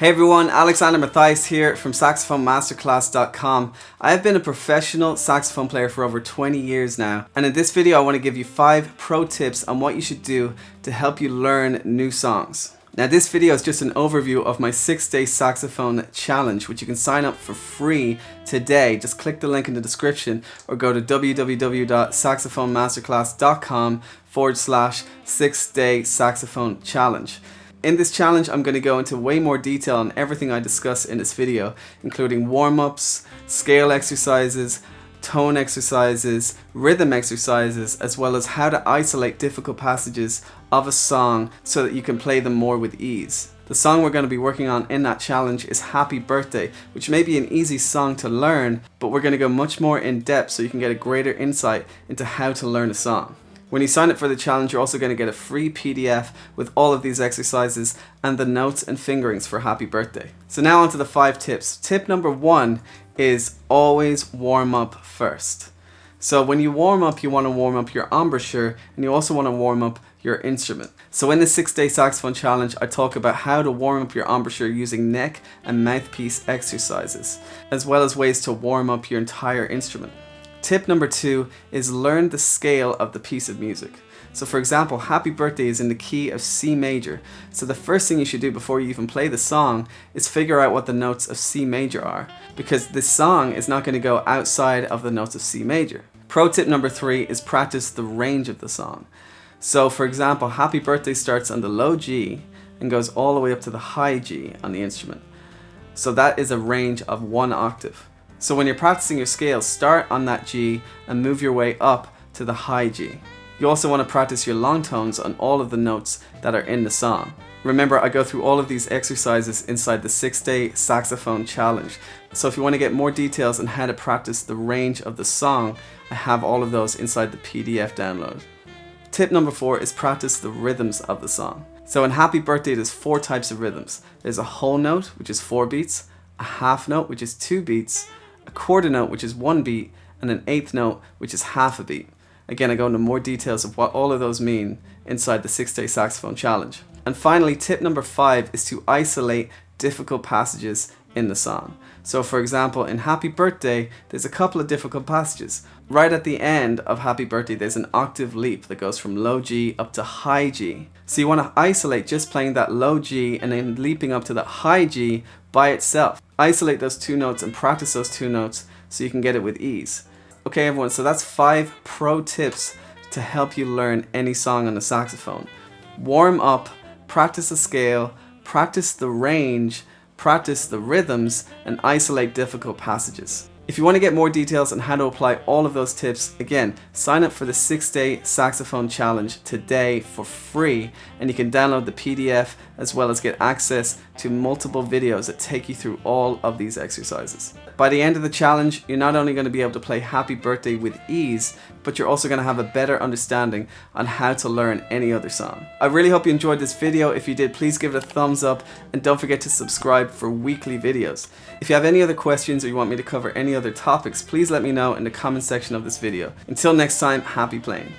Hey everyone, Alexander Mathias here from SaxophoneMasterclass.com. I have been a professional saxophone player for over 20 years now, and in this video I want to give you 5 pro tips on what you should do to help you learn new songs. Now this video is just an overview of my 6-day saxophone challenge, which you can sign up for free today. Just click the link in the description or go to www.saxophonemmasterclass.com/6-day saxophone challenge. In this challenge, I'm going to go into way more detail on everything I discuss in this video, including warm-ups, scale exercises, tone exercises, rhythm exercises, as well as how to isolate difficult passages of a song so that you can play them more with ease. The song we're going to be working on in that challenge is Happy Birthday, which may be an easy song to learn, but we're going to go much more in depth so you can get a greater insight into how to learn a song. When you sign up for the challenge, you're also going to get a free PDF with all of these exercises and the notes and fingerings for Happy Birthday. So now on to the 5 tips. Tip number 1 is always warm up first. So when you warm up, you want to warm up your embouchure and you also want to warm up your instrument. So in the 6-day saxophone challenge, I talk about how to warm up your embouchure using neck and mouthpiece exercises, as well as ways to warm up your entire instrument. Tip number 2 is learn the scale of the piece of music. So for example, Happy Birthday is in the key of C major. So the first thing you should do before you even play the song is figure out what the notes of C major are, because this song is not going to go outside of the notes of C major. Pro tip number 3 is practice the range of the song. So for example, Happy Birthday starts on the low G and goes all the way up to the high G on the instrument. So that is a range of 1 octave. So when you're practicing your scales, start on that G and move your way up to the high G. You also want to practice your long tones on all of the notes that are in the song. Remember, I go through all of these exercises inside the 6-day saxophone challenge. So if you want to get more details on how to practice the range of the song, I have all of those inside the PDF download. Tip number 4 is practice the rhythms of the song. So in Happy Birthday, there's 4 types of rhythms. There's a whole note, which is 4 beats, a half note, which is 2 beats, a quarter note, which is 1 beat, and an eighth note, which is half a beat. Again, I go into more details of what all of those mean inside the 6-day saxophone challenge. And finally, tip number 5 is to isolate difficult passages in the song. So for example, in Happy Birthday, there's a couple of difficult passages. Right at the end of Happy Birthday, there's an octave leap that goes from low G up to high G. So you want to isolate just playing that low G and then leaping up to that high G by itself. Isolate those 2 notes and practice those 2 notes so you can get it with ease. Okay everyone, so that's 5 pro tips to help you learn any song on the saxophone. Warm up, practice the scale, practice the range, practice the rhythms, and isolate difficult passages. If you want to get more details on how to apply all of those tips, again, sign up for the 6-day saxophone challenge today for free, and you can download the PDF as well as get access to multiple videos that take you through all of these exercises. By the end of the challenge, you're not only going to be able to play Happy Birthday with ease, but you're also going to have a better understanding on how to learn any other song. I really hope you enjoyed this video. If you did, please give it a thumbs up and don't forget to subscribe for weekly videos. If you have any other questions or you want me to cover any other topics, please let me know in the comment section of this video. Until next time, happy playing.